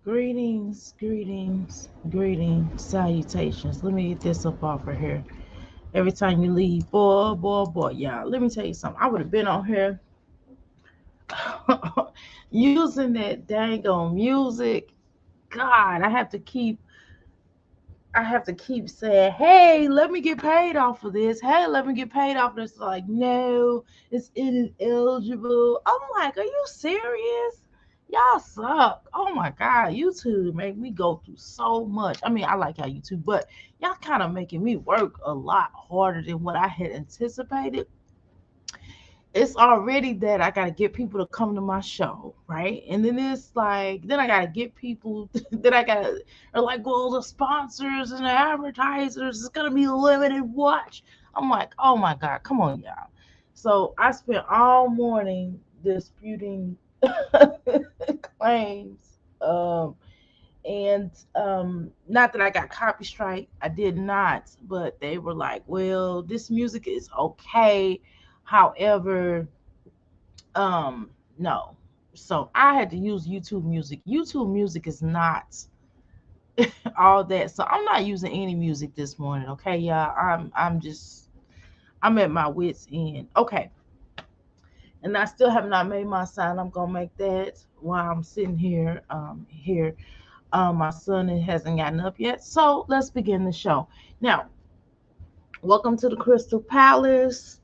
Greetings, greetings, greetings, salutations. Let me get this up off of here. Every time you leave, boy, y'all. Let me tell you something. I would have been on here using that dang on music. God, I have to keep saying, hey, let me get paid off of this. Hey, let me get paid off of this. Like, no, it's ineligible. I'm like, are you serious? Y'all suck. Oh my God, YouTube make me go through so much. I mean, I like how YouTube, but y'all kind of making me work a lot harder than what I had anticipated. It's already that I gotta get people to come to my show, right? And then it's like, then I gotta get people that I gotta, are like, well, the sponsors and the advertisers, it's gonna be limited watch. I'm like, oh my God, come on, y'all. So I spent all morning disputing claims. And not that I got copy strike, I did not, but they were like, well, this music is okay. However, no. So I had to use YouTube music. YouTube music is not all that. So I'm not using any music this morning, okay, y'all. I'm at my wits end. Okay. And I still have not made my sign. I'm gonna make that while I'm sitting here. My son hasn't gotten up yet. So let's begin the show. Now, welcome to the Crystal Palace.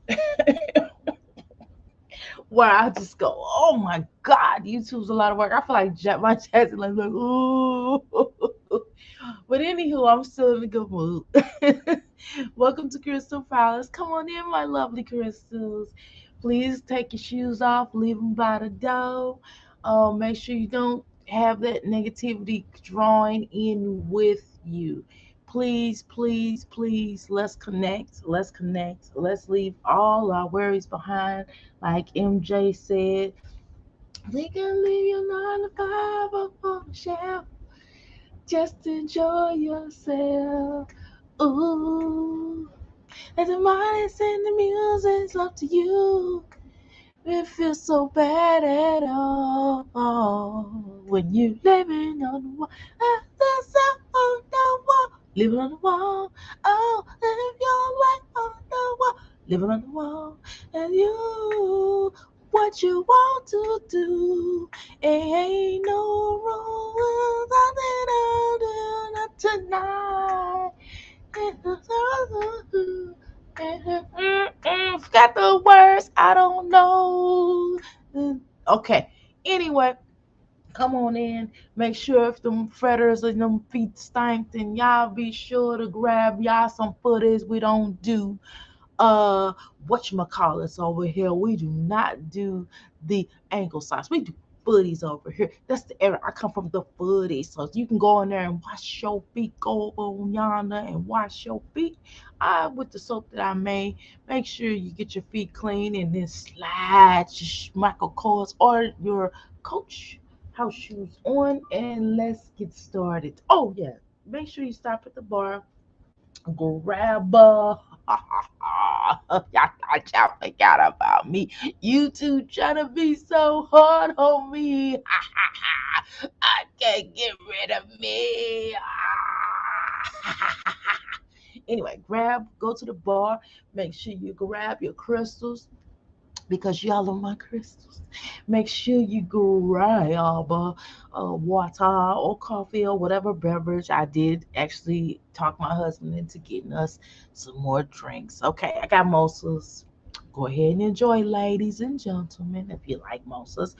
Where I just go, oh my God, YouTube's a lot of work. I feel like my chat's like, ooh. But anywho, I'm still in a good mood. Welcome to Crystal Palace. Come on in, my lovely crystals. Please take your shoes off, leave them by the door. Make sure you don't have that negativity drawing in with you. Please, please, please, let's connect. Let's connect. Let's leave all our worries behind. Like MJ said, we can leave your 9 to 5 up on the shelf. Just enjoy yourself. Ooh. And the minds and the music's up to you. It feels so bad at all when you living on the wall. That's on the wall. Living on the wall. Oh, live your life on the wall. Living on the wall. And you, what you want to do. Ain't no rules. Nothing I'll do not tonight. Forgot the words. I don't know. Okay. Anyway, come on in. Make sure if them fretters and them feet stink, then y'all be sure to grab y'all some footies. We don't do uh whatchamacallits over here. We do not do the ankle socks. We do footies over here. That's the area. I come from the footies. So you can go in there and wash your feet, go over yonder and wash your feet. With the soap that I made, make sure you get your feet clean and then slide your Michael Kors or your Coach house shoes on and let's get started. Oh yeah. Make sure you stop at the bar, grab y'all thought y'all forgot about me. You two trying to be so hard on me. I can't get rid of me. Anyway, go to the bar. Make sure you grab your crystals because y'all are my crystals. Make sure you grab water or coffee or whatever beverage. I did actually talk my husband into getting us some more drinks. Okay, I got mimosas. Go ahead and enjoy, ladies and gentlemen, if you like mimosas.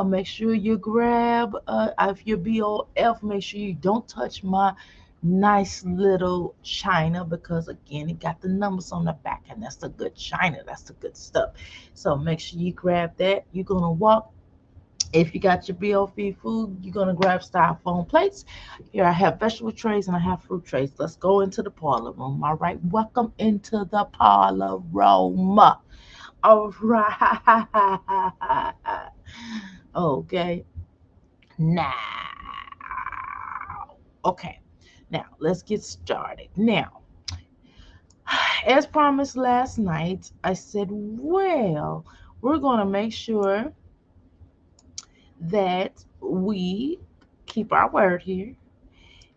Make sure you grab, if you're BOF, make sure you don't touch my nice little china because again it got the numbers on the back and that's the good china, that's the good stuff. So make sure you grab that. You're gonna walk, if you got your BOF food, you're gonna grab styrofoam plates. Here I have vegetable trays and I have fruit trays. Let's go into the parlor room. All right, welcome into the parlor room. All right. Okay, now, okay, now let's get started. Now, as promised last night, I said, well, we're going to make sure that we keep our word here.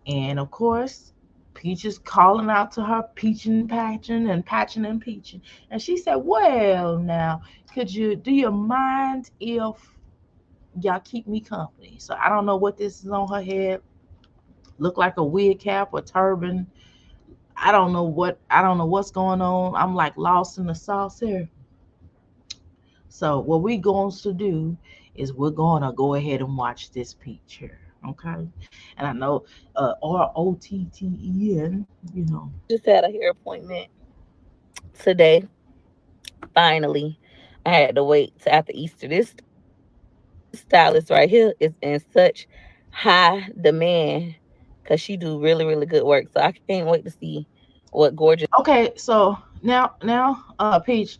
And of course, Peach is calling out to her, peaching and patching and peaching. And she said, well, now, do you mind if y'all keep me company? So I don't know what this is on her head. Look like a wig cap or turban. I don't know what's going on. I'm like lost in the sauce here. So what we going to do is we're going to go ahead and watch this picture, okay? And I know ROTTEN, you know. Just had a hair appointment today. Finally, I had to wait till after Easter. This stylist right here is in such high demand because she do really really good work. So I can't wait to see what gorgeous. Okay, so now, Peach,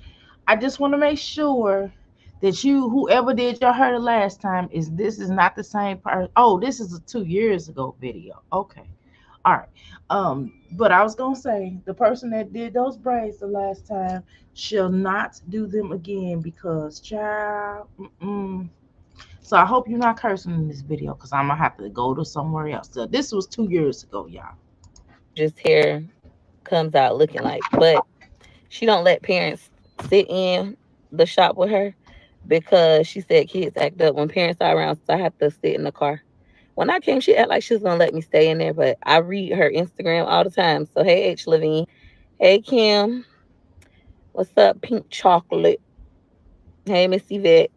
I just want to make sure that whoever did your hair the last time, this is not the same person. Oh, this is a 2 years ago video. Okay. All right. But I was gonna say the person that did those braids the last time shall not do them again because child. Mm-mm. So I hope you're not cursing in this video because I'm gonna have to go to somewhere else. So this was 2 years ago, y'all. hair comes out looking like, but she don't let parents sit in the shop with her because she said kids act up when parents are around. So I have to sit in the car. When I came, she acted like she was gonna let me stay in there, but I read her Instagram all the time. So hey H Levine, hey Kim, what's up, Pink Chocolate? Hey Miss Yvette,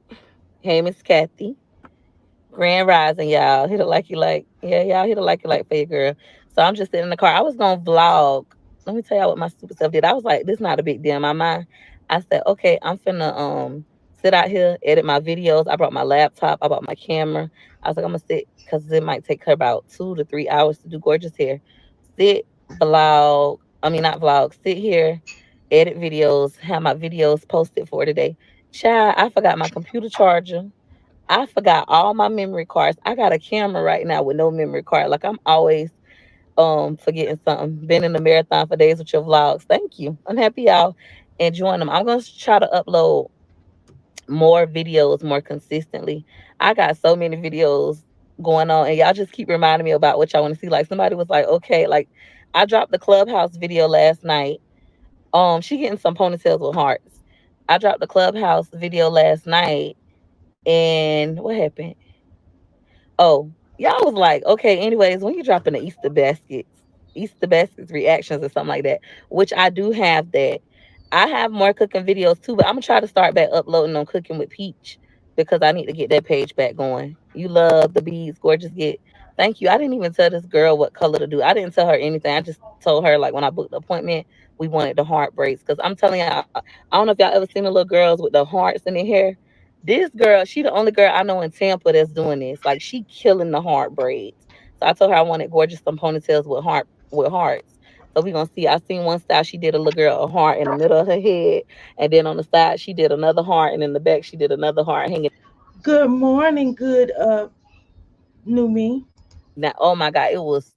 hey Miss Kathy. Grand Rising, y'all. Hit it like you like. Yeah, y'all hit it like you like for your girl. So I'm just sitting in the car. I was gonna vlog. Let me tell y'all what my stupid self did. I was like, this not a big deal in my mind. I said, okay, I'm finna sit out here, edit my videos. I brought my laptop, I brought my camera. I was like, I'm gonna sit because it might take her about 2 to 3 hours to do gorgeous hair. Sit, vlog. I mean not vlog, sit here, edit videos, have my videos posted for today. Child, I forgot my computer charger. I forgot all my memory cards. I got a camera right now with no memory card. Like I'm always forgetting something. Been in the marathon for days with your vlogs. Thank you. I'm happy y'all enjoying them. I'm gonna try to upload more videos more consistently. I got so many videos going on and y'all just keep reminding me about what y'all want to see. Like somebody was like, okay, like I dropped the Clubhouse video last night. She getting some ponytails with hearts. I dropped the Clubhouse video last night and what happened? Oh, y'all was like, okay, anyways, when you dropping the Easter baskets reactions or something like that, which I do have that. I have more cooking videos too, but I'm gonna try to start back uploading on Cooking with Peach because I need to get that page back going. You love the beads, gorgeous get. Thank you. I didn't even tell this girl what color to do. I didn't tell her anything. I just told her like when I booked the appointment, we wanted the heart braids. Cause I'm telling y'all, I don't know if y'all ever seen the little girls with the hearts in their hair. This girl, she the only girl I know in Tampa that's doing this. Like she killing the heart braids. So I told her I wanted gorgeous some ponytails with hearts. So we gonna see. I seen one style she did a little girl a heart in the middle of her head, and then on the side she did another heart, and in the back she did another heart hanging. Good morning, good new me. Now, oh my God, it was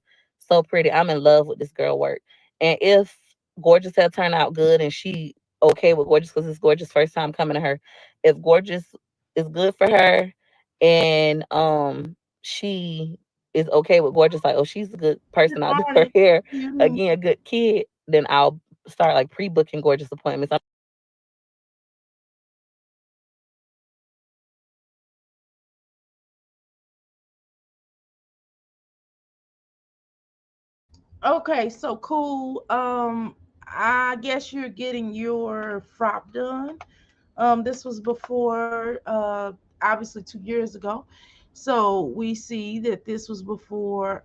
so pretty. I'm in love with this girl work. And if Gorgeous had turned out good and she okay with Gorgeous because it's Gorgeous first time coming to her, if Gorgeous is good for her and she is okay with Gorgeous, like, oh, she's a good Good person, I'll do her morning. hair You. again, a good kid, then I'll start like pre-booking Gorgeous appointments. Okay, so cool. I guess you're getting your frop done. This was before, obviously 2 years ago. So we see that this was before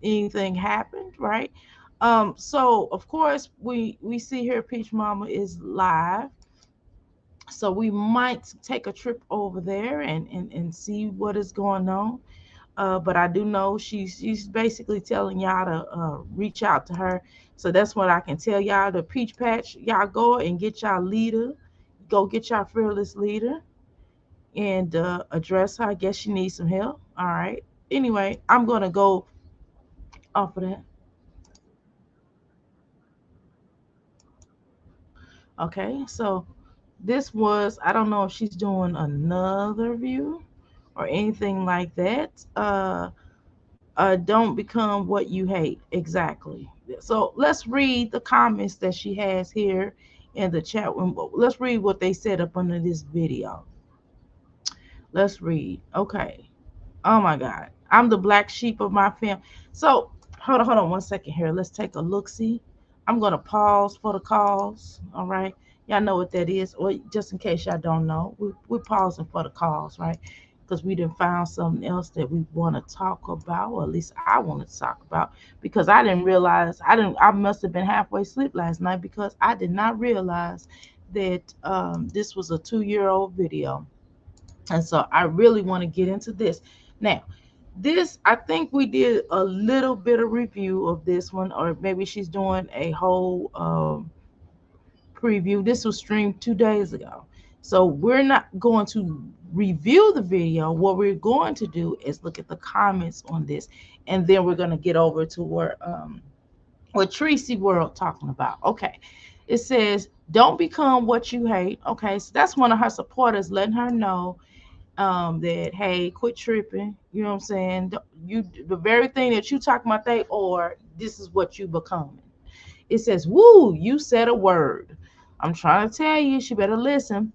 anything happened, right? So of course we see here Peach Mama is live. So we might take a trip over there and see what is going on. But I do know she's basically telling y'all to reach out to her. So that's what I can tell y'all. The Peach Patch, y'all go and get y'all leader. Go get y'all fearless leader and address her. I guess she needs some help. All right. Anyway, I'm gonna go off of that. Okay. So this was, I don't know if she's doing another view or anything like that. Don't become what you hate. Exactly. So let's read the comments that she has here in the chat room. Let's read what they said up under this video. Let's read. Okay. Oh my God. I'm the black sheep of my family. So hold on 1 second here. Let's take a look. See, I'm gonna pause for the calls. All right. Y'all know what that is, or just in case y'all don't know, we're pausing for the calls, right? Because we didn't find something else that we want to talk about, or at least I wanted to talk about, because I didn't realize I must have been halfway asleep last night because I did not realize that this was a 2-year-old video, and so I really want to get into this now. This, I think we did a little bit of review of this one, or maybe she's doing a whole preview. This was streamed 2 days ago. So we're not going to review the video. What we're going to do is look at the comments on this, and then we're going to get over to what Tracy World talking about. Okay. It says, don't become what you hate. Okay, so that's one of her supporters letting her know that, hey, quit tripping. You know what I'm saying? You, the very thing that you talking about, they or this is what you becoming. It says, woo, you said a word. I'm trying to tell you, she better listen.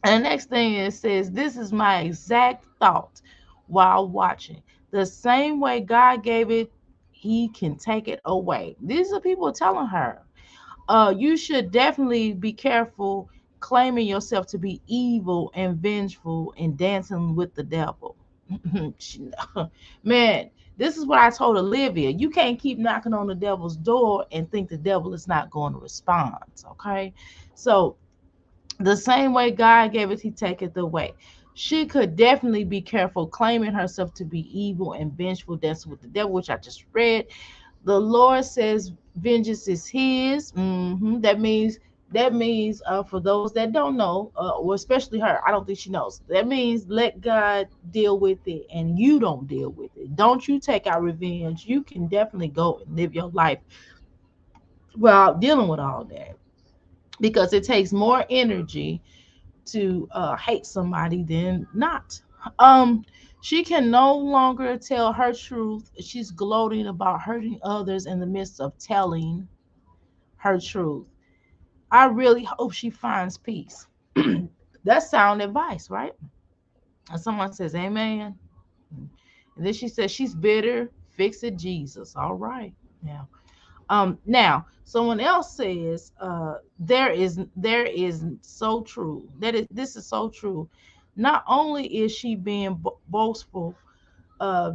And the next thing it says, this is my exact thought while watching. The same way God gave it, he can take it away. These are people telling her, you should definitely be careful claiming yourself to be evil and vengeful and dancing with the devil. Man, this is what I told Olivia. You can't keep knocking on the devil's door and think the devil is not going to respond. Okay. So the same way God gave it, he taketh away. She could definitely be careful claiming herself to be evil and vengeful, dancing with the devil, which I just read. The Lord says vengeance is his. That means for those that don't know, or especially her, I don't think she knows. That means let God deal with it and you don't deal with it. Don't you take out revenge. You can definitely go and live your life without dealing with all that, because it takes more energy to hate somebody than not. Um, she can no longer tell her truth. She's gloating about hurting others in the midst of telling her truth. I really hope she finds peace. That's sound advice, right? And someone says, Amen. And then she says she's bitter. Fix it, Jesus. All right. Now someone else says, there is so true. This is so true. Not only is she being boastful,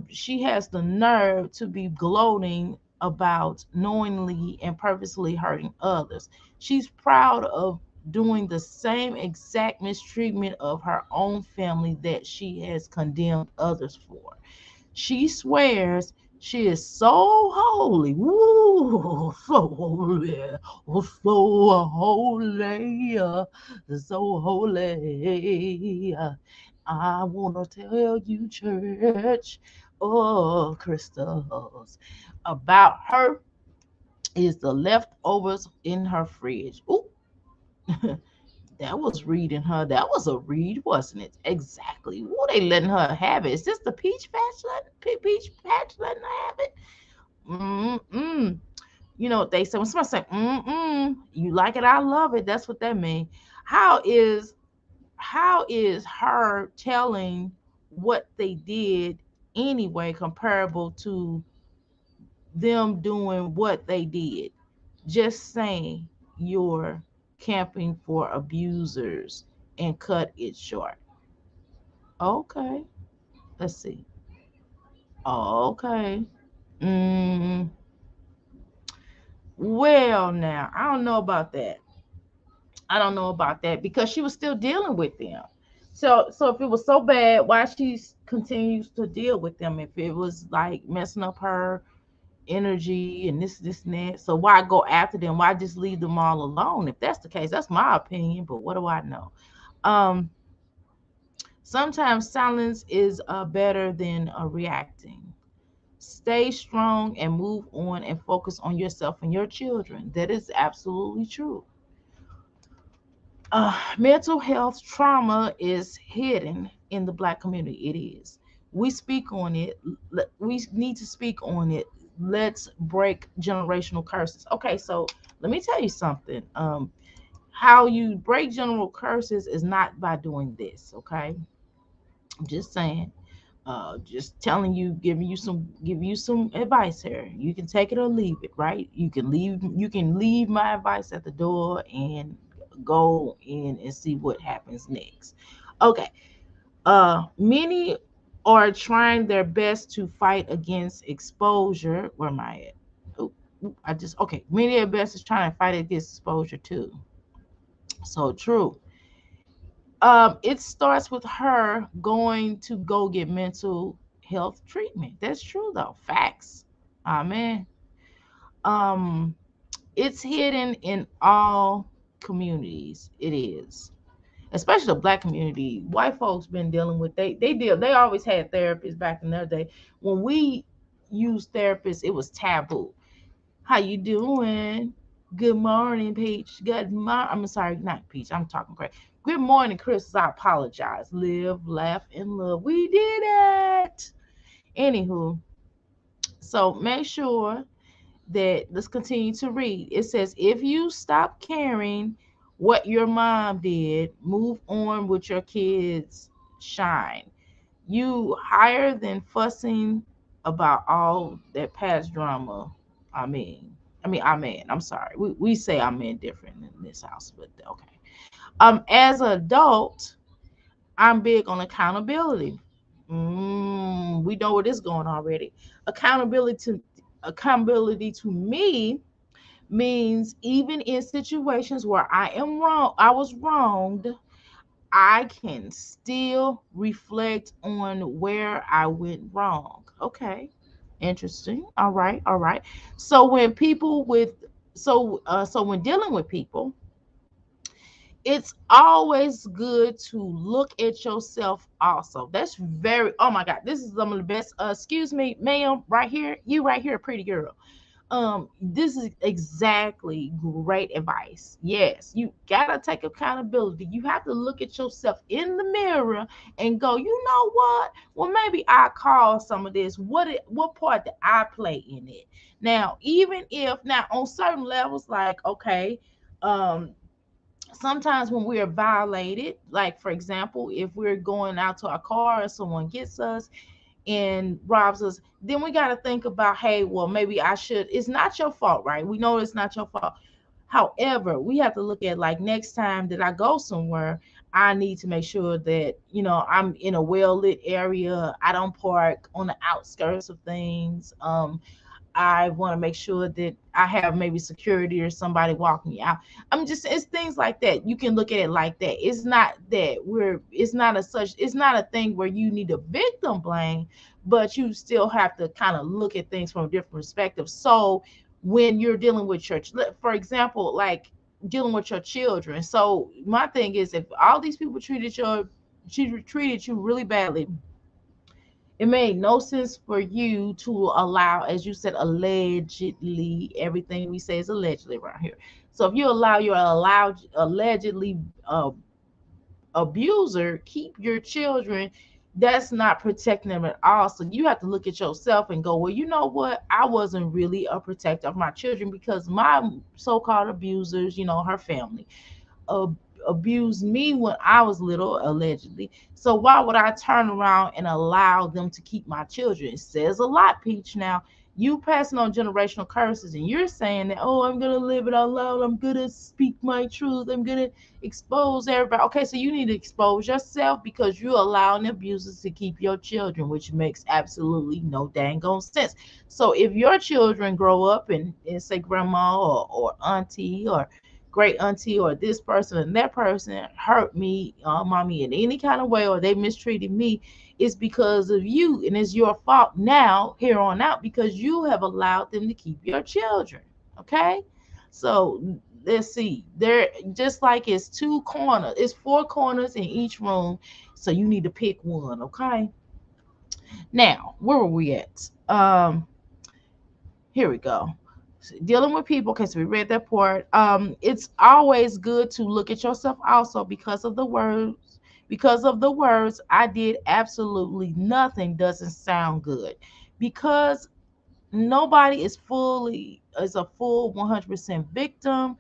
she has the nerve to be gloating about knowingly and purposely hurting others. She's proud of doing the same exact mistreatment of her own family that she has condemned others for. She swears she is so holy. Woo, so holy. Oh, so holy. So holy. I want to tell you, church, oh, crystals, about her is the leftovers in her fridge. Ooh, that was reading her. That was a read, wasn't it? Exactly. What they letting her have it? Is this the peach patch letting her have it? Mm-mm. You know what they say when somebody say mm-mm, you like it, I love it. That's what that means. How is her telling what they did anyway comparable to them doing what they did? Just saying you're camping for abusers and cut it short. Okay, let's see. Okay. Mm, well, now I don't know about that. I don't know about that because she was still dealing with them. So if it was so bad, why she continues to deal with them? If it was like messing up her energy and this and that, so why go after them? Why just leave them all alone? If that's the case, that's my opinion. But what do I know? Um, Sometimes silence is better than reacting. Stay strong and move on and focus on yourself and your children. That is absolutely true. Mental health trauma is hidden in the black community. It is. We speak on it. We need to speak on it. Let's break generational curses. Okay, so let me tell you something. How you break general curses is not by doing this. Okay, I'm just saying. Just telling you, give you some advice here. You can take it or leave it, right? You can leave my advice at the door and go in and see what happens next. Okay. Many are trying their best to fight against exposure. Where am I at? Oh, I just okay. Many of best is trying to fight against exposure too. So true. It starts with her going to go get mental health treatment. That's true though. Facts. Amen. Um, it's hidden in all communities. It is, especially the black community. White folks been dealing with they always had therapists back in their day. When we used therapists, it was taboo. How you doing? Good morning, Peach. I'm sorry, not Peach. I'm talking crazy. Good morning, Chris. I apologize. Live, laugh, and love. We did it. Anywho, so make sure that let's continue to read. It says, if you stop caring what your mom did, move on with your kids' shine. You higher than fussing about all that past drama. I mean, amen. I'm sorry. We say amen different in this house, but okay. As an adult, I'm big on accountability. We know where this is going already. Accountability to accountability to me means even in situations where I was wronged, I can still reflect on where I went wrong. Okay. Interesting. All right. All right. So when people with so when dealing with people, it's always good to look at yourself also. That's very, oh my God, this is some of the best. Excuse me, ma'am, right here, you right here, pretty girl. This is exactly great advice. Yes, you gotta take accountability. You have to look at yourself in the mirror and go, you know what? Well, maybe I caused some of this. What part did I play in it? Now, even if now on certain levels, like okay, um, sometimes when we are violated, like for example, if we're going out to our car and someone gets us and robs us, then we got to think about, hey, well, maybe I should. It's not your fault, right? We know it's not your fault. However, we have to look at like next time that I go somewhere, I need to make sure that I'm in a well lit area. I don't park on the outskirts of things. I want to make sure that I have maybe security or somebody walking me out. It's things like that. You can look at it like that. It's not that it's not a thing where you need a victim blame, but you still have to kind of look at things from a different perspective. So when you're dealing with for example, like dealing with your children. So my thing is, if all these people treated you really badly, it made no sense for you to allow, as you said, allegedly. Everything we say is allegedly around here. So if you allow your allowed allegedly abuser keep your children, that's not protecting them at all. So you have to look at yourself and go, well, you know what? I wasn't really a protector of my children because my so-called abusers, her family, ab- abused me when I was little, allegedly. So why would I turn around and allow them to keep my children? It says a lot, Peach. Now, you passing on generational curses and you're saying that, oh, I'm going to live it out loud. I'm going to speak my truth. I'm going to expose everybody. Okay, so you need to expose yourself because you're allowing abusers to keep your children, which makes absolutely no dang on sense. So if your children grow up and say grandma or auntie or great auntie or this person and that person hurt me, mommy, in any kind of way, or they mistreated me, it's because of you, and it's your fault now, here on out, because you have allowed them to keep your children. Okay, so let's see. There, just like it's four corners in each room, so you need to pick one. Okay. Now, where were we at? Here we go. Dealing with people. Okay, so we read that part. It's always good to look at yourself also because of the words, Because of the words, I did absolutely nothing doesn't sound good. Because nobody is a full 100% victim,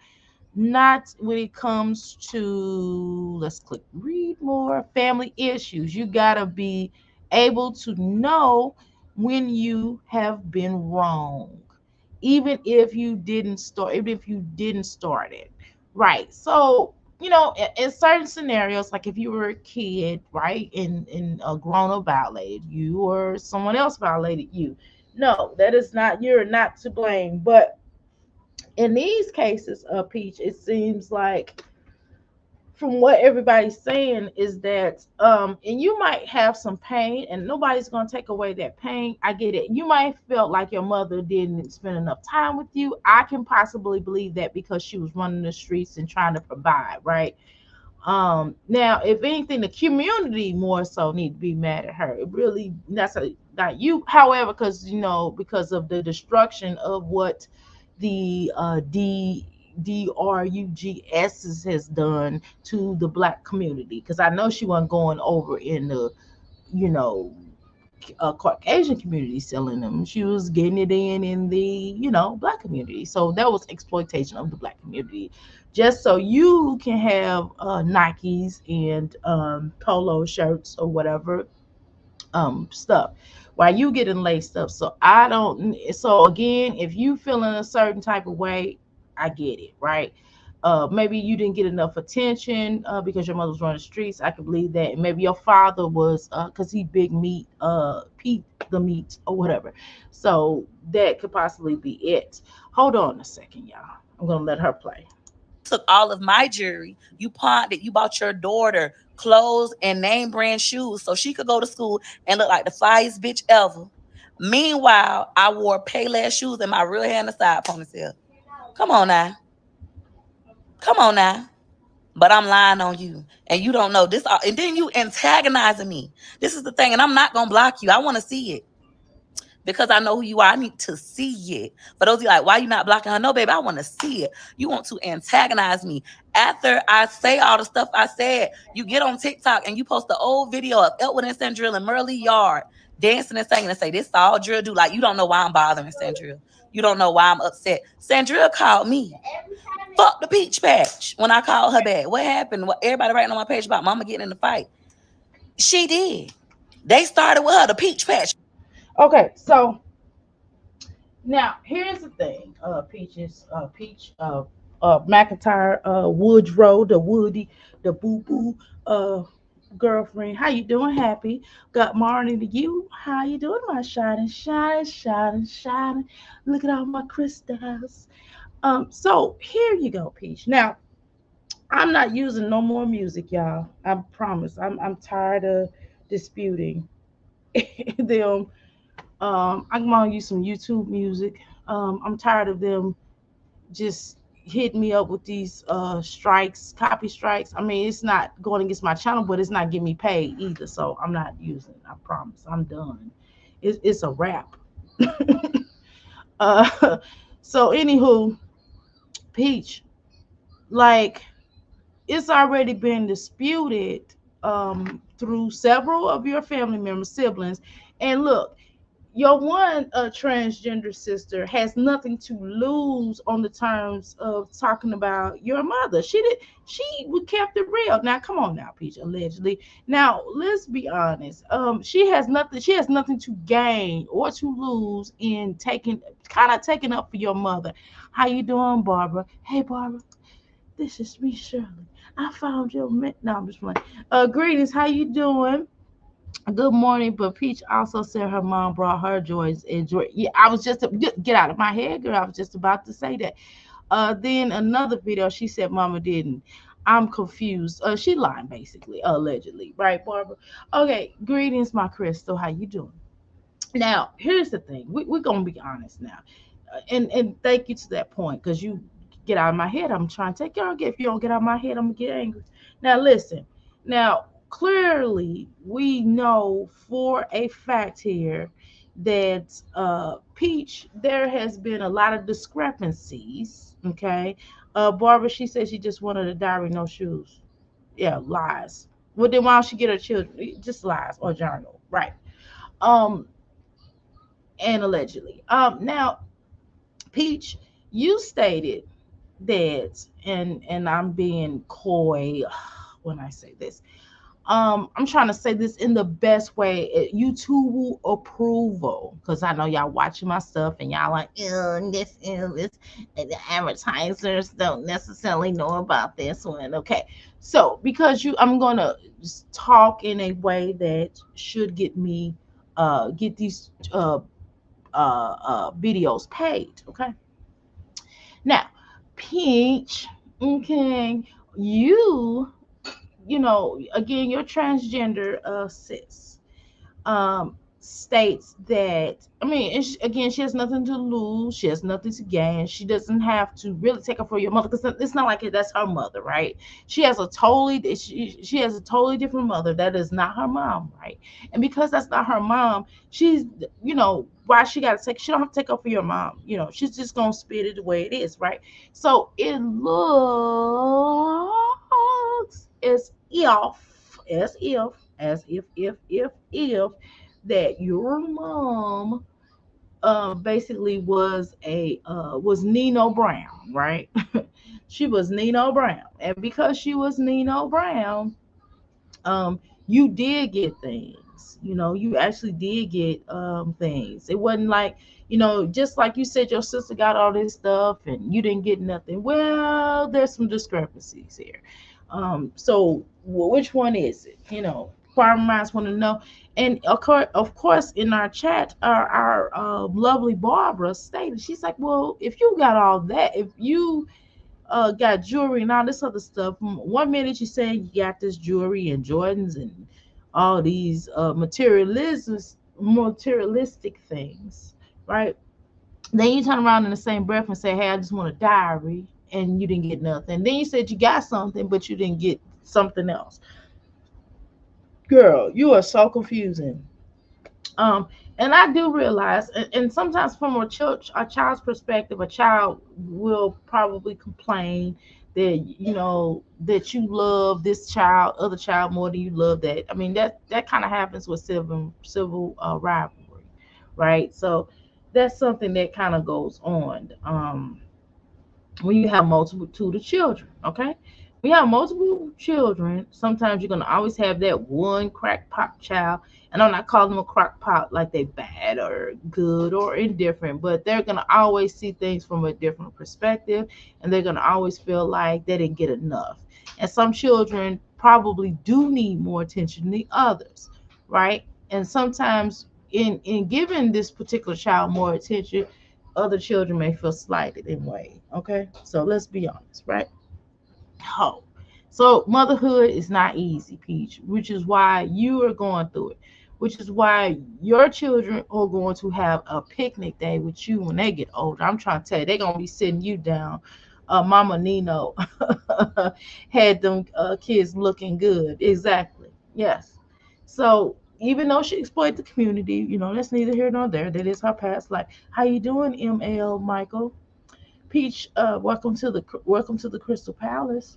not when it comes to, let's click read more, family issues. You got to be able to know when you have been wrong, even if you didn't start it, right? So in certain scenarios, like if you were a kid, right, and a grown-up violated you or someone else violated you, no, that is not, you're not to blame. But in these cases, Peach, it seems like from what everybody's saying is that and you might have some pain, and nobody's going to take away that pain. I get it. You might felt like your mother didn't spend enough time with you. I can possibly believe that because she was running the streets and trying to provide, right? Now, if anything, the community more so need to be mad at her. It really, that's not you. However, because of the destruction of what the DRUGS has done to the black community. Because I know she wasn't going over in the, you know Caucasian community selling them. She was getting it in the black community. So that was exploitation of the black community, just so you can have Nikes and polo shirts or whatever stuff while you getting laced up. So I don't. So again, if you feeling a certain type of way, I get it, right? Maybe you didn't get enough attention because your mother was running the streets. I can believe that. And maybe your father was because he big meat, Pete the meat or whatever. So that could possibly be it. Hold on a second, y'all. I'm gonna let her play. Took all of my jewelry. You pawned it. You bought your daughter clothes and name brand shoes so she could go to school and look like the flyest bitch ever. Meanwhile, I wore Payless shoes and my real hair in the side ponytail. Come on now. Come on now. But I'm lying on you. And you don't know this. And then you antagonizing me. This is the thing. And I'm not going to block you. I want to see it because I know who you are. I need to see it. For those of you like, why you not blocking her? No, baby, I want to see it. You want to antagonize me. After I say all the stuff I said, you get on TikTok and you post the old video of Elwood and Sandrill and Merle Yard dancing and singing and say, this all drill do. Like, you don't know why I'm bothering Sandrill. You don't know why I'm upset. Sandrill called me. Fuck the peach patch when I called her back. What happened? What everybody writing on my page about mama getting in the fight. She did. They started with her, the peach patch. Okay, so now here's the thing, Peach, McIntyre, Woodrow, the Woody, the Boo Boo, girlfriend. How you doing? Happy. Good morning to you. How you doing, my shining, shining, shining, shining? Look at all my crystals. So here you go, Peach. Now I'm not using no more music, y'all. I promise. I'm tired of disputing them. I'm gonna use some YouTube music. I'm tired of them just hitting me up with these strikes, copy strikes. I mean, it's not going against my channel, but it's not getting me paid either. So I'm not using it. I promise. I'm done. It's a wrap. uh, so anywho, Peach, like it's already been disputed through several of your family members, siblings, and look, your one transgender sister has nothing to lose on the terms of talking about your mother. She would kept it real. Now come on now, Peach, allegedly. Now let's be honest. She has nothing to gain or to lose in taking up for your mother. How you doing, Barbara? Hey, Barbara. This is me, Shirley. I found your no, I'm just playing. Greetings, how you doing? Good morning. But Peach also said her mom brought her joys and joy. Yeah, I was just get out of my head, girl. I was just about to say that. Then another video, she said mama didn't. I'm confused. She lying basically, allegedly, right, Barbara? Okay. Greetings, my Crystal. How you doing? Now, here's the thing. We're gonna be honest now, and thank you to that point because you get out of my head. I'm trying to take care of it. If you don't get out of my head, I'm gonna get angry. Now, listen. Now, clearly, we know for a fact here that Peach, there has been a lot of discrepancies. Okay, Barbara, she said she just wanted a diary, no shoes. Yeah, lies. Well, then why don't she get her children? Just lies or journal, right? Um, and allegedly. Now, Peach, you stated that, and I'm being coy when I say this. I'm trying to say this in the best way, YouTube approval, because I know y'all watching my stuff and y'all like, this, and the advertisers don't necessarily know about this one. Okay, so because I'm gonna talk in a way that should get me, get these videos paid. Okay, now, Peach, okay, you again, your transgender sis states that, I mean, again, she has nothing to lose, she has nothing to gain, she doesn't have to really take up for your mother, because it's not like that's her mother, right? She has a totally different mother that is not her mom, right? And because that's not her mom, she's, why she got to take, she don't have to take up for your mom, she's just gonna spit it the way it is, right? So it looks as if that your mom basically was Nino Brown, right? She was Nino Brown, and because she was Nino Brown, you did get things. You actually did get things. It wasn't like, just like you said, your sister got all this stuff and you didn't get nothing. Well, there's some discrepancies here. So which one is it? Farmer minds want to know. And of course, in our chat, our lovely Barbara stated, she's like, well, if you got all that, if you got jewelry and all this other stuff. One minute you saying you got this jewelry and Jordans and all these materialistic things, right? Then you turn around in the same breath and say, "Hey, I just want a diary," and you didn't get nothing. Then you said you got something, but you didn't get something else. Girl, you are so confusing. Um, and I do realize, and sometimes from a child's perspective, a child will probably complain that that you love this other child more than you love that. I mean, that kind of happens with civil rivalry, right? So that's something that kind of goes on. When you have multitude of children, okay? When you have multiple children, sometimes you're gonna always have that one crackpot child. And I'm not calling them a crackpot like they bad or good or indifferent, but they're gonna always see things from a different perspective, and they're gonna always feel like they didn't get enough. And some children probably do need more attention than others, right? And sometimes in giving this particular child more attention, other children may feel slighted in a way. Okay, so let's be honest, right? Oh, so motherhood is not easy, Peach, which is why you are going through it. Which is why your children are going to have a picnic day with you when they get older. I'm trying to tell you, they're gonna be sitting you down. Mama Nino had them kids looking good. Exactly. Yes. So even though she exploited the community, that's neither here nor there. That is her past life. How you doing, ML Michael? Peach, welcome to the Crystal Palace.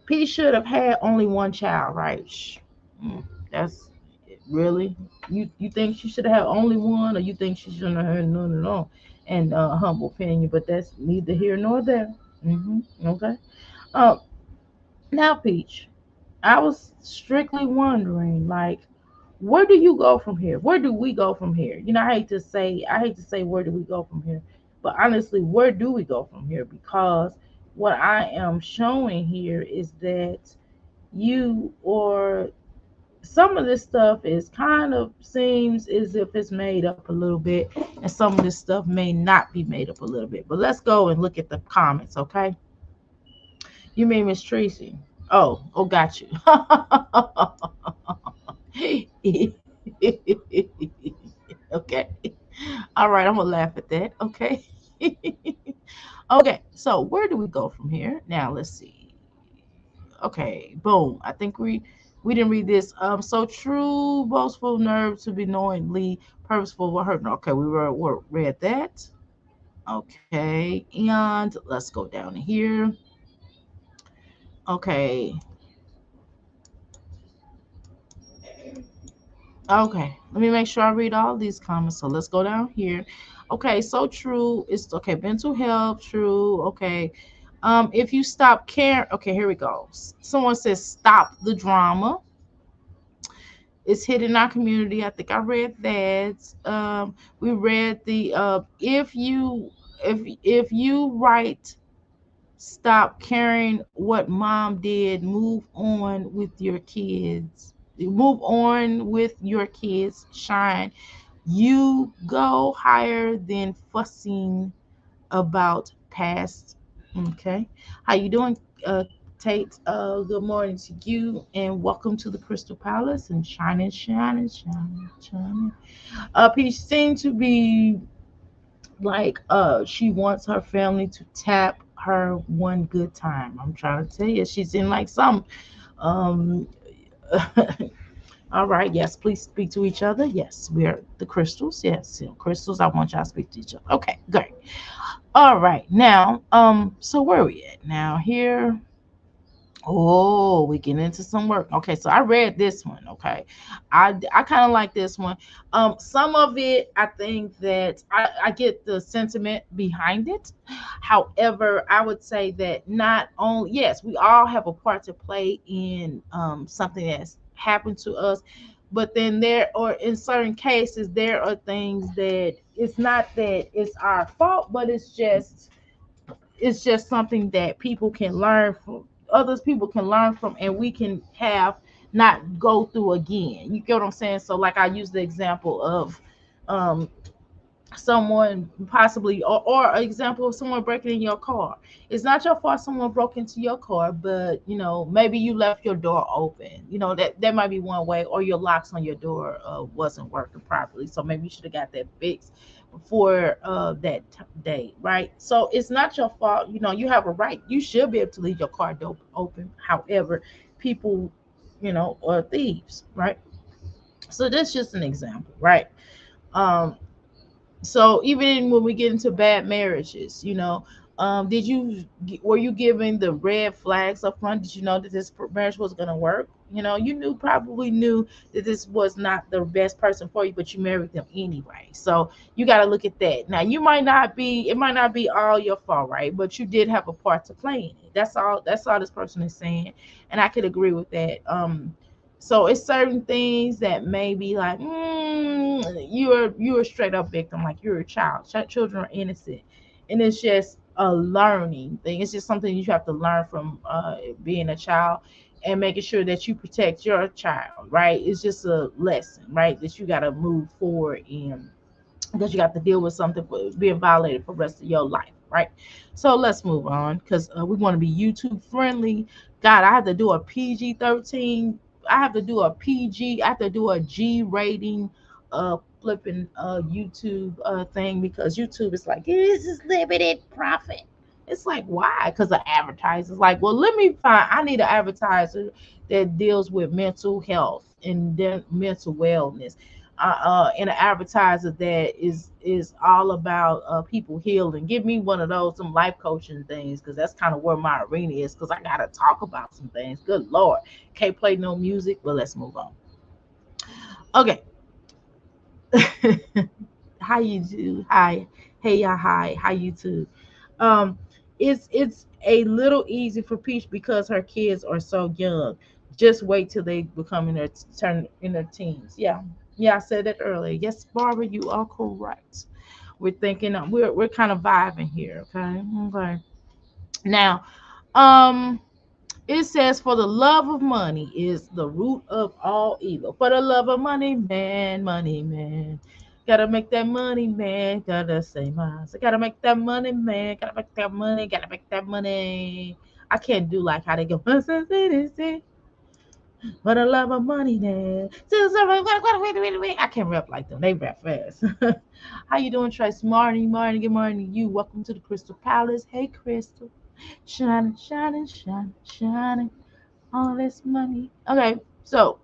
Peach should have had only one child, right? That's really, you think she should have had only one, or you think she shouldn't have had none at all? And humble opinion, but that's neither here nor there. Okay. Uh, Now, Peach, I was strictly wondering, like, where do you go from here? Where do we go from here? I hate to say where do we go from here, but honestly, where do we go from here? Because what I am showing here is that you or some of this stuff is kind of seems as if it's made up a little bit, and some of this stuff may not be made up a little bit. But let's go and look at the comments, okay? You mean Miss Tracy? Oh, got you. Okay. All right, I'm gonna laugh at that. Okay. Okay, so where do we go from here? Now let's see. Okay, boom. I think we didn't read this. So true, boastful nerve to be knowingly purposeful what hurt. Okay, we read that. Okay, and let's go down here. Okay, Okay, let me make sure I read all these comments. So let's go down here. Okay, so true. It's okay. Mental health, true. Okay. If you stop caring, okay, here we go. Someone says stop the drama. It's hit in our community. I think I read that. We read the if you write stop caring what mom did, move on with your kids. Move on with your kids. Shine. You go higher than fussing about past. Okay. How you doing, Tate? Good morning to you and welcome to the Crystal Palace and shining, shining, shining, shining. Peach seemed to be like she wants her family to tap her one good time. I'm trying to tell you, she's in like some um all right, yes, please speak to each other. Yes, we are the crystals. Yes, crystals. I want y'all to speak to each other. Okay, great. All right, now, so where are we at now? Here, oh, we get into some work. Okay, so I read this one. Okay, I kind of like this one. Some of it, I think that I get the sentiment behind it. However, I would say that not only yes, we all have a part to play in something that's happened to us, but then there or in certain cases there are things that it's not that it's our fault, but it's just something that people can learn from others people can learn from and we can have not go through again. You get what I'm saying? So like I use the example of um someone possibly or an example of someone breaking in your car. It's not your fault someone broke into your car, but maybe you left your door open. That might be one way, or your locks on your door wasn't working properly, so maybe you should have got that fixed before day, right? So it's not your fault. You have a right, you should be able to leave your car door open. However, people are thieves, right? So that's just an example, right? um so even when we get into bad marriages, were you given the red flags up front? Did you know that this marriage was going to work? You probably knew that this was not the best person for you, but you married them anyway. So you got to look at that. Now it might not be all your fault, right? But you did have a part to play in it. That's all this person is saying, and I could agree with that. So it's certain things that may be like, you're a straight up victim, like you're a child. Children are innocent, and it's just a learning thing. It's just something you have to learn from being a child, and making sure that you protect your child. Right? It's just a lesson, right? That you got to move forward in, because you got to deal with something for being violated for the rest of your life, right? So let's move on because we want to be YouTube friendly. God, I have to do a PG-13. I have to do a PG. I have to do a G rating, flipping YouTube thing, because YouTube is like this is limited profit. It's like why? Because the advertisers like, well, let me find. I need an advertiser that deals with mental health and then mental wellness, and an advertiser that is all about people healing. Give me one of those, some life coaching things, because that's kind of where my arena is. Because I gotta talk about some things. Good lord, can't play no music. Well, let's move on. Okay. How you do? Hi, hey, yeah, hi. How you too? Um, it's a little easy for Peach because her kids are so young. Just wait till they become in their turn in their teens. Yeah, yeah, I said that earlier. Yes, Barbara, you are correct. We're thinking we're kind of vibing here. Okay, okay. Now, um, it says, for the love of money is the root of all evil. For the love of money, man, money, man. Gotta make that money, man. Gotta say mine. So gotta make that money, man. Gotta make that money. Gotta make that money. I can't do like how they go. For the love of money, man. I can't rap like them. They rap fast. How you doing, Trace? Morning, morning, good morning to you. Welcome to the Crystal Palace. Hey, Crystal. Shining, shining, shining, shining all this money. Okay, so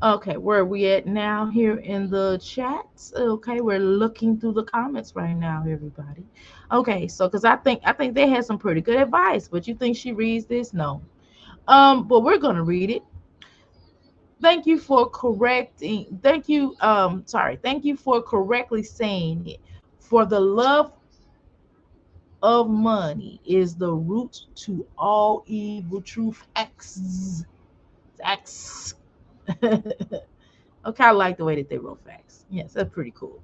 where are we at now here in the chats? Okay, we're looking through the comments right now, everybody. Okay, so because I think they had some pretty good advice, but you think she reads this? No. But we're gonna read it. Thank you for correcting. Thank you. Sorry. Thank you for correctly saying it. For the love of money is the root to all evil. True facts. Facts. Okay, I like the way that they wrote facts. Yes, that's pretty cool.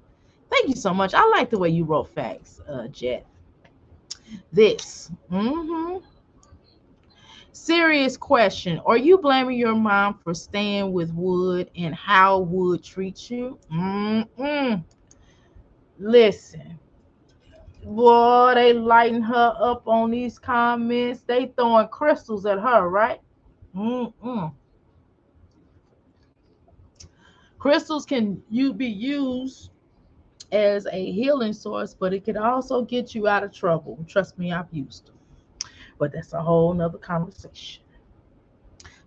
Thank you so much. I like the way you wrote facts, Jet. This. Serious question. Are you blaming your mom for staying with Wood and how Wood treats you? Listen, boy, they lighting her up on these comments. They throwing crystals at her, right? Mm-mm. Crystals can you be used as a healing source, but it can also get you out of trouble. Trust me, I've used them. But that's a whole nother conversation.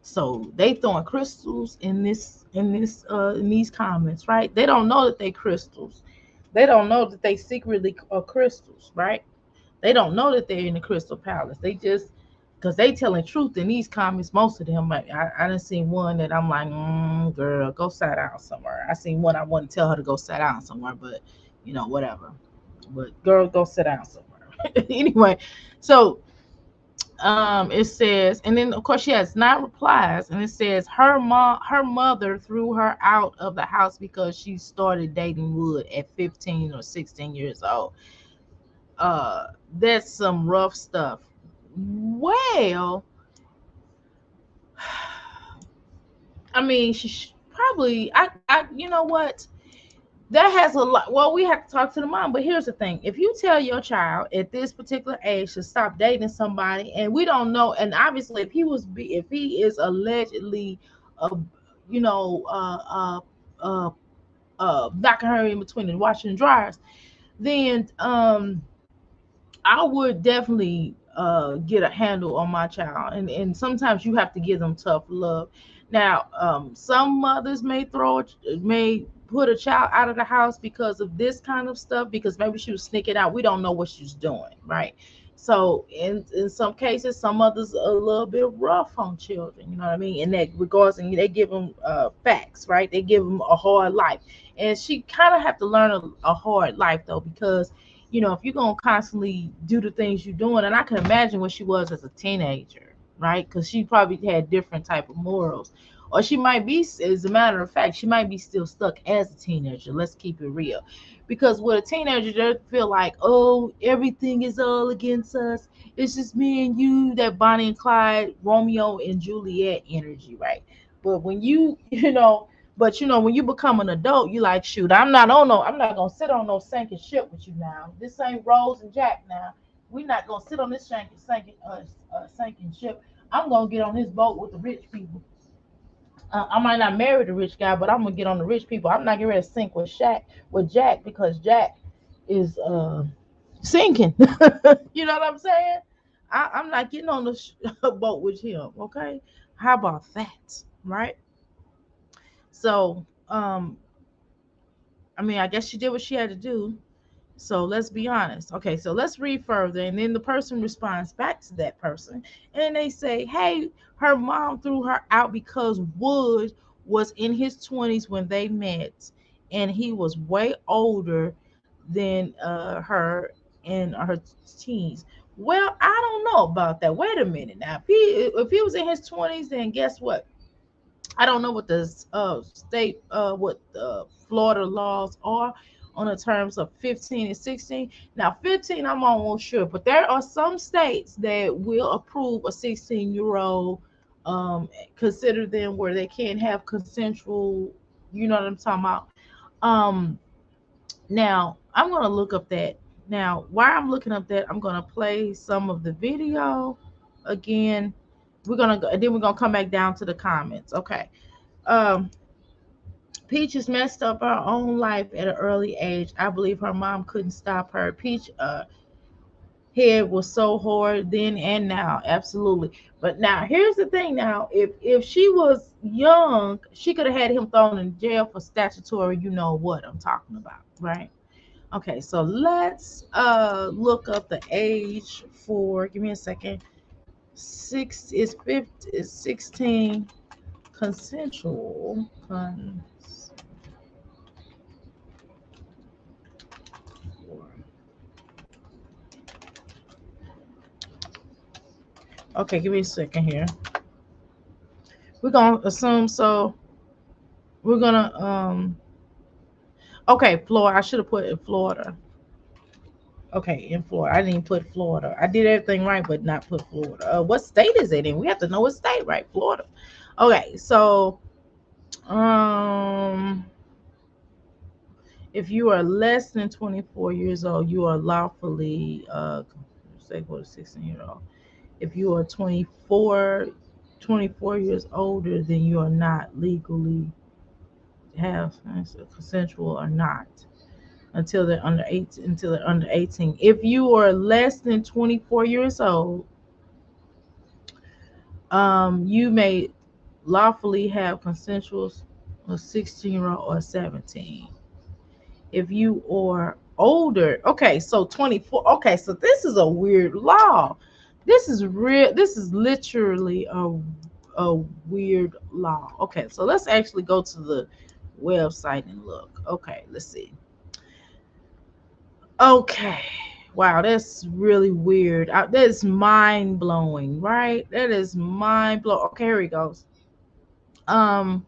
So they throwing crystals in these comments, right? They don't know that they crystals. They don't know that they secretly are crystals, right? They don't know that they're in the crystal palace. They just because they telling truth in these comments. Most of them, I done seen one that I'm like, girl, go sit down somewhere. I seen one I want to tell her to go sit down somewhere, but whatever. But girl, go sit down somewhere. Anyway, so it says, and then of course she has 9 replies, and it says her mother threw her out of the house because she started dating Wood at 15 or 16 years old. That's some rough stuff. Well, I mean, she probably, you know what? That has a lot. Well, we have to talk to the mom, but here's the thing: if you tell your child at this particular age to stop dating somebody, and we don't know, and obviously, if he is allegedly, uh, knocking her in between the washing and dryers, then I would definitely get a handle on my child, and sometimes you have to give them tough love. Now, some mothers may put a child out of the house because of this kind of stuff, because maybe she was sneaking out. We don't know what she's doing, right? So in some cases, some mothers are a little bit rough on children. You know what I mean? In that regards, and they give them facts, right? They give them a hard life, and she kind of have to learn a hard life though, because if you're gonna constantly do the things you're doing, and I can imagine what she was as a teenager, right? Because she probably had different type of morals, or she might be, as a matter of fact, she might be still stuck as a teenager. Let's keep it real, because with a teenager, they feel like, oh, everything is all against us. It's just me and you, that Bonnie and Clyde, Romeo and Juliet energy, right? But when when you become an adult, you like, shoot, I'm not gonna sit on no sinking ship with you now. This ain't Rose and Jack now. We're not gonna sit on this sinking ship. I'm gonna get on this boat with the rich people. I might not marry the rich guy, but I'm gonna get on the rich people. I'm not getting ready to sink with Jack, because Jack is sinking. You know what I'm saying? I'm not getting on the boat with him. Okay, how about that, right? So, I mean, I guess she did what she had to do. So let's be honest. Okay, so let's read further. And then the person responds back to that person. And they say, hey, her mom threw her out because Wood was in his 20s when they met. And he was way older than her in her teens. Well, I don't know about that. Wait a minute now. If he was in his 20s, then guess what? I don't know what the state, what Florida laws are on the terms of 15 and 16. Now, 15, I'm almost sure, but there are some states that will approve a 16-year-old, consider them where they can't have consensual. You know what I'm talking about? Um, Now, I'm gonna look up that. Now, while I'm looking up that, I'm gonna play some of the video again. We're gonna go, and then we're gonna come back down to the comments. Okay. Um, Peach has messed up her own life at an early age. I believe her mom couldn't stop her. Peach head was so hard then and now, absolutely. But now here's the thing. Now, if she was young, she could have had him thrown in jail for statutory. You know what I'm talking about, right? Okay, so let's look up the age for. Give me a second. 6 is 50 is 16. consensual. Okay, give me a second here. We're gonna assume so. We're gonna Okay, Florida. I should have put in Florida. Okay, in Florida. I didn't put Florida. I did everything right, but not put Florida. What state is it in? We have to know what state, right? Florida. Okay, so um, if you are less than 24 years old, you are lawfully say for a 16-year old. If you are 24 years older, then you are not legally have consensual or not until they're under 18. Until they're under 18. If you are less than 24 years old, you may lawfully have consensual a 16-year-old or 17. If you are older, okay, so 24. Okay, so this is a weird law. This is real. This is literally a weird law. Okay, so let's actually go to the website and look. Okay, let's see. Okay. Wow, that's really weird. That is mind blowing, right? That is mind blowing. Okay, here he goes. Um,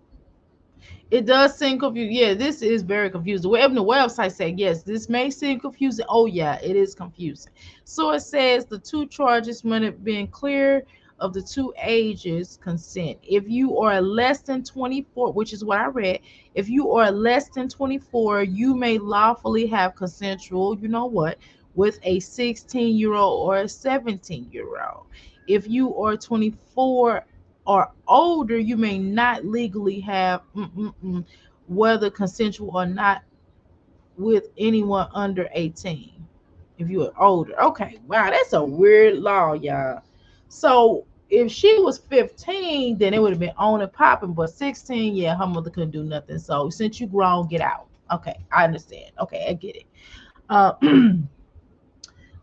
it does seem confusing. Yeah, this is very confusing. Whatever the website said, yes, this may seem confusing. Oh yeah, it is confusing. So it says the two charges when it being clear of the two ages consent. If you are less than 24, which is what I read, if you are less than 24, you may lawfully have consensual, you know what, with a 16-year-old or a 17-year-old. If you are 24 or older, you may not legally have whether consensual or not with anyone under 18. If you are older, okay, wow, that's a weird law, y'all. So if she was 15, then it would have been on and popping, but 16, yeah, her mother couldn't do nothing. So since you grown, get out. Okay, I understand. Okay, I get it. Uh,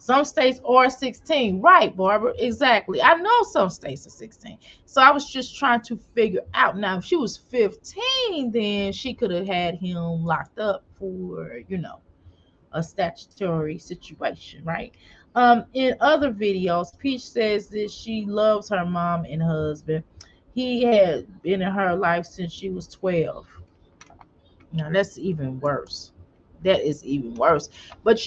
Some states are 16. Right, Barbara. Exactly. I know some states are 16. So I was just trying to figure out. Now, if she was 15, then she could have had him locked up for, a statutory situation, right? In other videos, Peach says that she loves her mom and husband. He had been in her life since she was 12. Now, that's even worse. That is even worse. But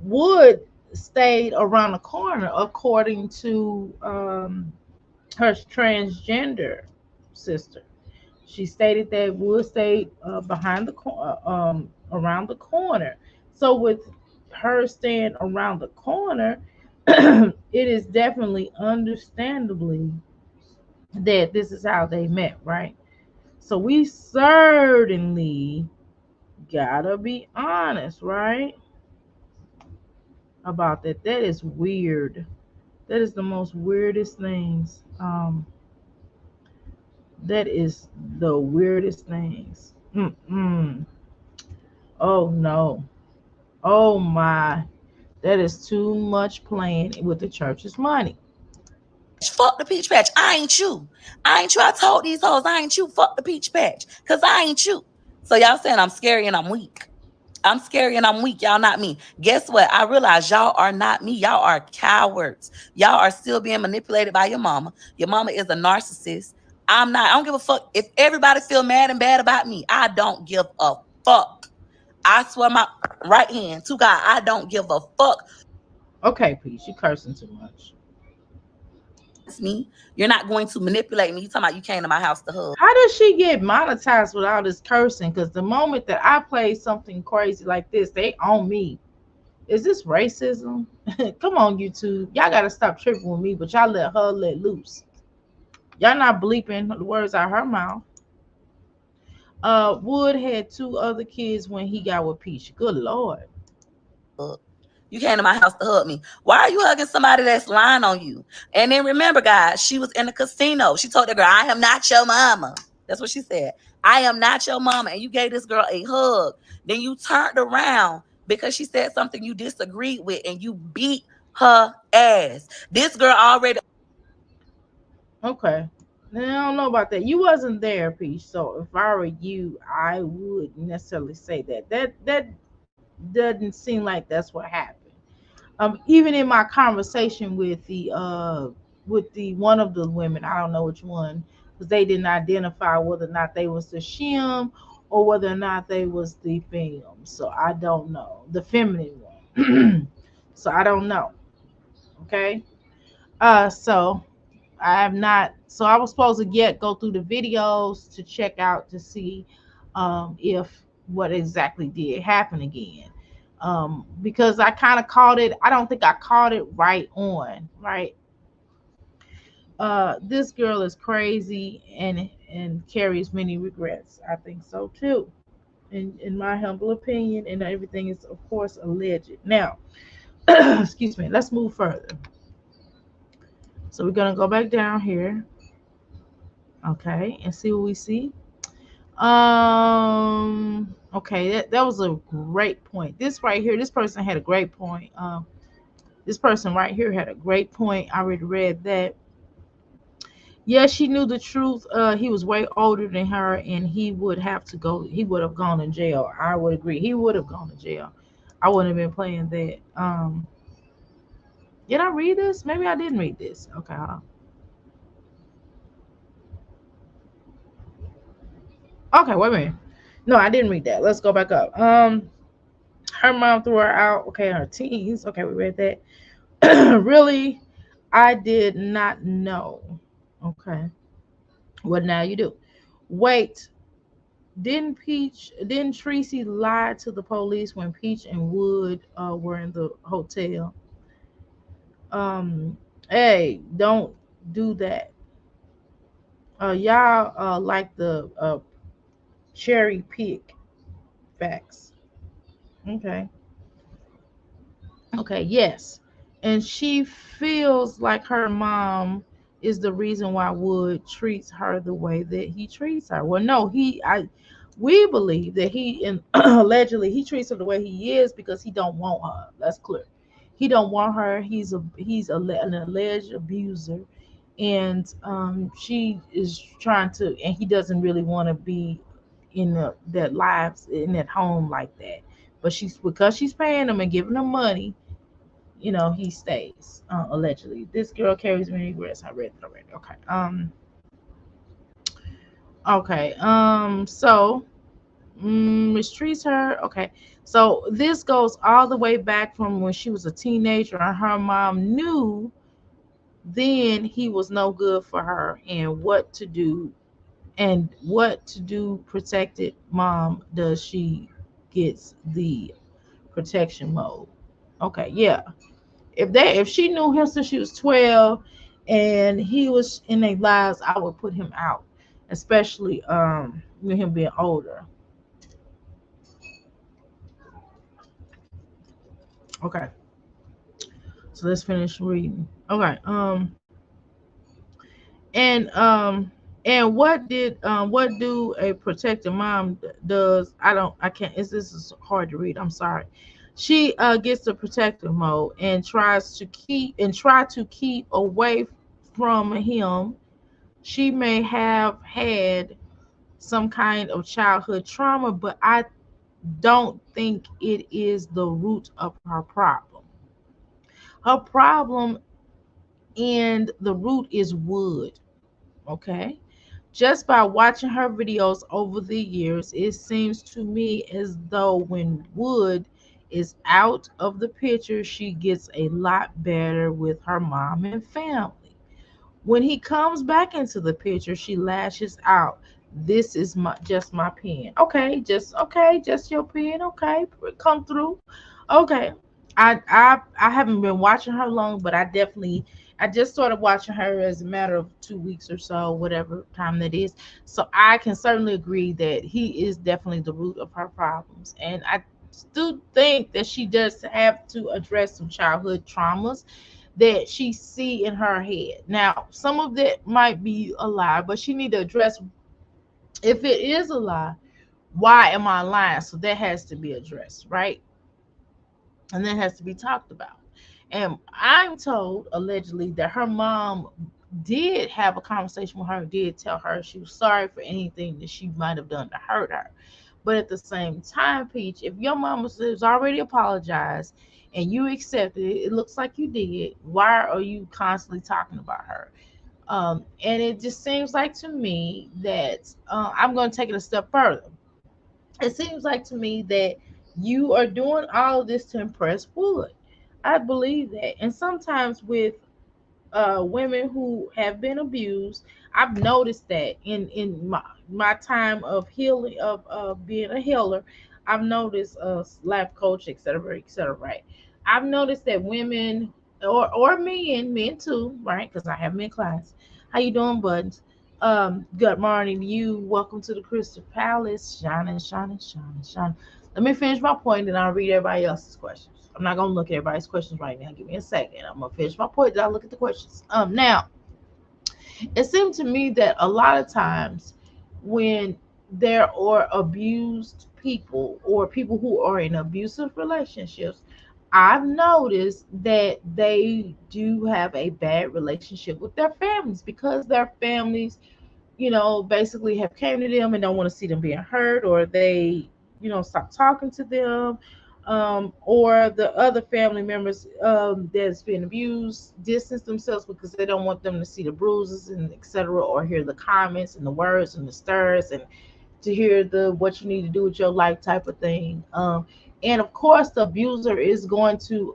Wood stayed around the corner, according to her transgender sister. She stated that Wood stayed behind the around the corner. So with her staying around the corner, it is definitely understandably that this is how they met, right? So we certainly gotta be honest, right? About that. That is weird. That is the most weirdest things. That is the weirdest things. Mm-mm. Oh no. Oh my. That is too much playing with the church's money. Fuck the peach patch. I ain't you. I ain't you. I told these hoes I ain't you. Fuck the peach patch. Cause I ain't you. So y'all saying I'm scary and I'm weak. I'm scary and I'm weak. Y'all not me. Guess what? I realize y'all are not me. Y'all are cowards. Y'all are still being manipulated by your mama. Your mama is a narcissist. I'm not. I don't give a fuck. If everybody feel mad and bad about me, I don't give a fuck. I swear my right hand to God, I don't give a fuck. Okay, Peace, you cursing too much. It's me. You're not going to manipulate me. You talking about you came to my house to hug. How does she get monetized with all this cursing? Because the moment that I play something crazy like this, they own me. Is this racism? Come on, YouTube. Y'all gotta stop tripping with me, but y'all let her let loose. Y'all not bleeping the words out her mouth. Wood had two other kids when he got with Peach. Good Lord. You came to my house to hug me. Why are you hugging somebody that's lying on you? And then remember, guys, she was in the casino. She told the girl, I am not your mama. That's what she said. I am not your mama. And you gave this girl a hug. Then you turned around because she said something you disagreed with and you beat her ass. This girl already. Okay. I don't know about that. You wasn't there, Peach. So if I were you, I would necessarily say that doesn't seem like that's what happened. Even in my conversation with the one of the women, I don't know which one, because they didn't identify whether or not they was the shim or whether or not they was the film. So I don't know the feminine one. So I don't know. Okay. So I have not. So I was supposed to go through the videos to check out to see if what exactly did happen again. Because I kind of caught it. I don't think I caught it right on. Right. This girl is crazy and carries many regrets. I think so too. In my humble opinion, and everything is of course alleged. Now, excuse me. Let's move further. So we're gonna go back down here, okay, and see what we see. Okay, that was a great point. This right here, this person had a great point. This person right here had a great point. I already read that. Yeah, she knew the truth. He was way older than her, and he would have to go. He would have gone to jail. I would agree. He would have gone to jail. I wouldn't have been playing that. Did I read this? Maybe I didn't read this. Okay, hold on. Okay, wait a minute. No, I didn't read that. Let's go back up. Her mom threw her out. Okay, her teens. Okay, we read that. Really, I did not know. Okay, what now you do? Wait, didn't Tracy lie to the police when Peach and Wood were in the hotel? Um, hey, don't do that. Y'all like the cherry pick facts. Okay. Okay, yes. And she feels like her mom is the reason why Wood treats her the way that he treats her. Well, no, we believe that he and allegedly he treats her the way he is because he don't want her. That's clear. He don't want her. An alleged abuser, and she is trying to, and he doesn't really want to be in that lives in that home like that. But she's because she's paying him and giving him money, he stays. Allegedly, this girl carries many regrets. I read that already. Okay. Okay. So mistreats her. Okay. So this goes all the way back from when she was a teenager, and her mom knew then he was no good for her, and what to do. Protected mom does she gets the protection mode. Okay. Yeah. If she knew him since she was 12 and he was in their lives, I would put him out, especially with him being older. Okay, so let's finish reading. Okay. And what do a protective mom does? I can't, this is hard to read, I'm sorry. She gets the protective mode and try to keep away from him. She may have had some kind of childhood trauma, but I don't think it is the root of her problem. Her problem and the root is Wood. Okay. Just by watching her videos over the years, it seems to me as though when Wood is out of the picture, she gets a lot better with her mom and family. When he comes back into the picture, she lashes out. This is my pen. Okay, just your pen. Okay, come through. Okay, I haven't been watching her long, but I just started watching her as a matter of 2 weeks or so, whatever time that is. So I can certainly agree that he is definitely the root of her problems, and I still think that she does have to address some childhood traumas that she see in her head. Now, some of that might be a lie, but she need to address if it is a lie, why am I lying? So that has to be addressed, right? And that has to be talked about. And I'm told allegedly that her mom did have a conversation with her, did tell her she was sorry for anything that she might have done to hurt her. But at the same time, Peach, if your mama has already apologized and you accepted it, it looks like you did. Why are you constantly talking about her? And it just seems like to me that I'm going to take it a step further. It seems like to me that you are doing all of this to impress Wood. I believe that. And sometimes with women who have been abused. I've noticed that in my time of healing of being a healer, I've noticed life coach, etc., etc. Right. I've noticed that women or men too, right? Because I have men clients. How you doing, buds? Good morning to you. Welcome to the Crystal Palace. Shining, shining, shining, shining. Let me finish my point, and I'll read everybody else's questions. I'm not gonna look at everybody's questions right now. Give me a second. I'm gonna finish my point. Then I'll look at the questions. Now it seems to me that a lot of times when there are abused people or people who are in abusive relationships, I've noticed that they do have a bad relationship with their families because their families, basically have came to them and don't want to see them being hurt, or they, stop talking to them, or the other family members that's been abused distance themselves because they don't want them to see the bruises and etc. or hear the comments and the words and the stirs and to hear the what you need to do with your life type of thing. And of course, the abuser is going to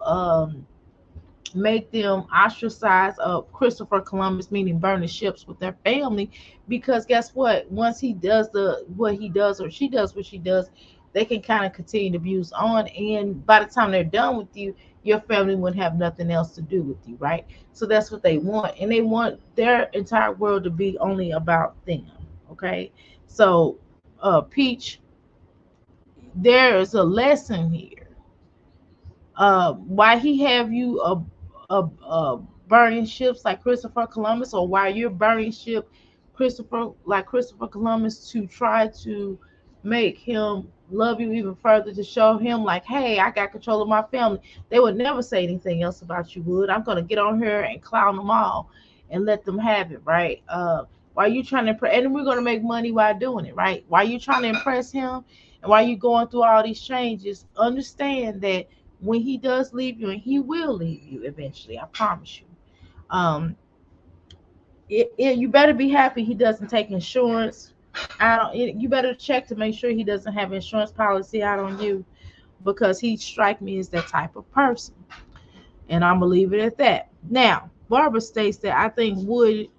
make them ostracize of Christopher Columbus, meaning burning ships with their family, because guess what? Once he does the what he does or she does what she does, they can kind of continue to abuse on, and by the time they're done with you, your family wouldn't have nothing else to do with you, right? So that's what they want, and they want their entire world to be only about them. Okay, so Peach, there is a lesson here. Why he have you burning ships like Christopher Columbus, or why you're burning ship Christopher Columbus to try to make him love you even further, to show him like, hey, I got control of my family. They would never say anything else about you, Wood. I'm gonna get on here and clown them all and let them have it, right? Why you trying to impress, and we're gonna make money while doing it, right? Why you trying to impress him, and why you going through all these changes? Understand that when he does leave you, and he will leave you eventually, I promise you. Um, you better be happy he doesn't take insurance. I don't. You better check to make sure he doesn't have insurance policy out on you, because he strike me as that type of person. And I'm gonna leave it at that. Now, Barbara states that I think Wood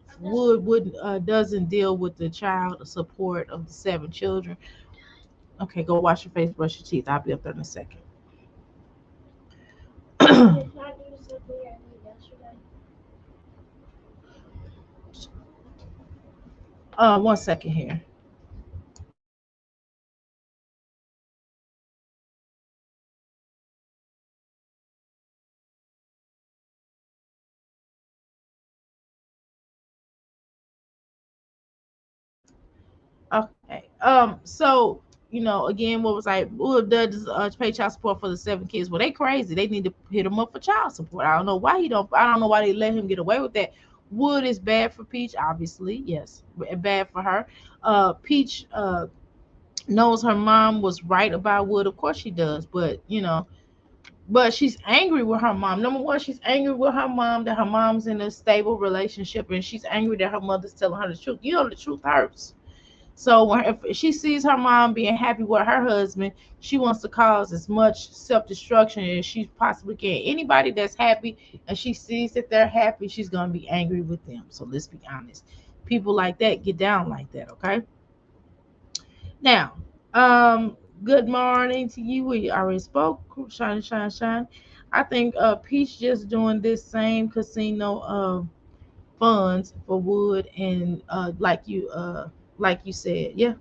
doesn't deal with the child support of the 7 children. Okay, go wash your face, brush your teeth. I'll be up there in a second. One second here. Okay. So again, what was I? Who does pay child support for the 7 kids? Well, they crazy. They need to hit him up for child support. I don't know why he don't. I don't know why they let him get away with that. Wood is bad for Peach, obviously. Yes, bad for her. Peach knows her mom was right about Wood. Of course she does, but but she's angry with her mom. Number one, she's angry with her mom that her mom's in a stable relationship, and she's angry that her mother's telling her the truth. The truth hurts. So if she sees her mom being happy with her husband, she wants to cause as much self-destruction as she possibly can. Anybody that's happy and she sees that they're happy, she's gonna be angry with them. So let's be honest. People like that get down like that, okay? Now, good morning to you. We already spoke. Shine, shine, shine. I think Peach just doing this same casino funds for Wood, and like you said, yeah.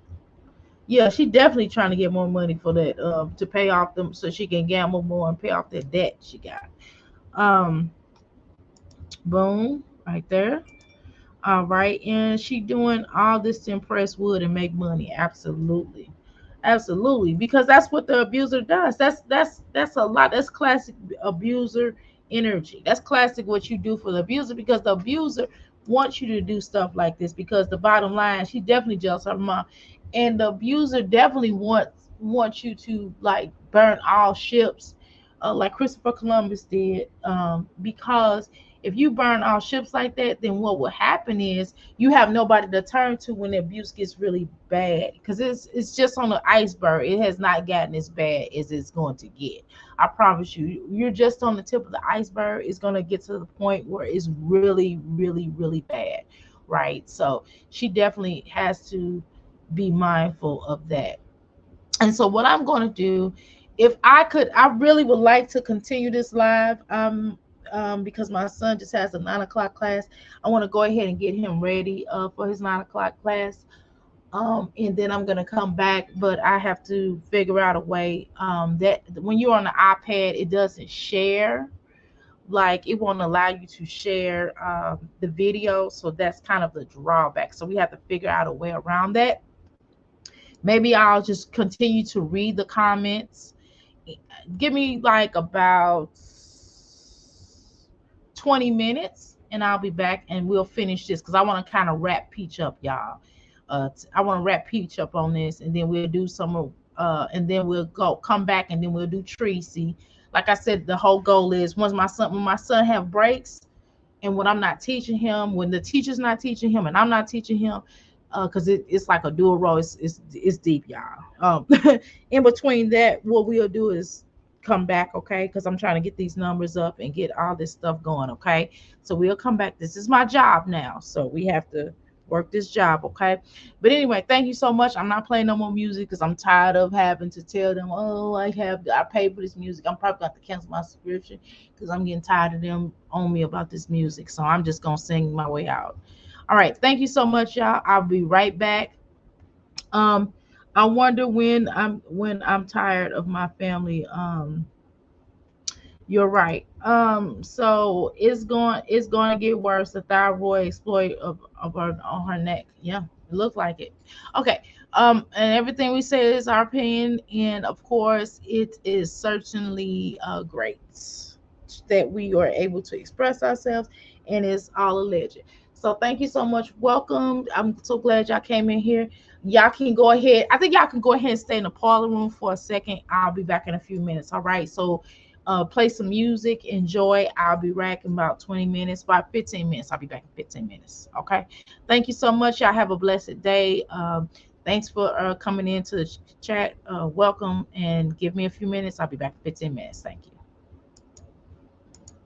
Yeah, she definitely trying to get more money for that, to pay off them so she can gamble more and pay off that debt she got. Um, boom, right there. All right, and she doing all this to impress Wood and make money. Absolutely, absolutely, because that's what the abuser does. That's a lot. That's classic abuser energy. That's classic what you do for the abuser, because the abuser wants you to do stuff like this, because the bottom line, she definitely jealous of her mom, and the abuser definitely wants you to like burn all ships, like Christopher Columbus did, because if you burn all ships like that, then what will happen is you have nobody to turn to when the abuse gets really bad, because it's just on the iceberg. It has not gotten as bad as it's going to get. I promise you, you're just on the tip of the iceberg. It's going to get to the point where it's really, really, really bad, right? So she definitely has to be mindful of that. And so what I'm going to do, if I could, I really would like to continue this live, because my son just has a 9 o'clock class. I want to go ahead and get him ready for his 9 o'clock class, and then I'm gonna come back. But I have to figure out a way, that when you're on the iPad, it doesn't share. Like it won't allow you to share the video, so that's kind of the drawback. So we have to figure out a way around that. Maybe I'll just continue to read the comments. Give me like about 20 minutes and I'll be back and we'll finish this, because I want to kind of wrap Peach up, y'all. I want to wrap Peach up on this, and then we'll do some, and then we'll go come back, and then we'll do Tracy. Like I said, the whole goal is when my son have breaks, and when I'm not teaching him, when the teacher's not teaching him, and I'm not teaching him, because it's like a dual role. It's deep, y'all. In between that, what we'll do is come back, okay? Because I'm trying to get these numbers up and get all this stuff going, okay? So we'll come back. This is my job now, so we have to work this job, okay? But anyway, thank you so much. I'm not playing no more music because I'm tired of having to tell them, oh, I paid for this music. I'm probably going to cancel my subscription because I'm getting tired of them on me about this music. So I'm just gonna sing my way out. All right, thank you so much, y'all. I'll be right back. Um, I wonder when I'm tired of my family. You're right. So it's going to get worse. The thyroid exploit of her on her neck. Yeah, it looks like it. Okay. And everything we say is our opinion, and of course, it is certainly great that we are able to express ourselves, and it's all alleged. So thank you so much. Welcome. I'm so glad y'all came in here. Y'all can go ahead. I think y'all can go ahead and stay in the parlor room for a second. I'll be back in a few minutes. All right. So play some music, enjoy. I'll be back in about 20 minutes, about 15 minutes. I'll be back in 15 minutes. Okay. Thank you so much. Y'all have a blessed day. Thanks for coming into the chat. Welcome, and give me a few minutes. I'll be back in 15 minutes. Thank you.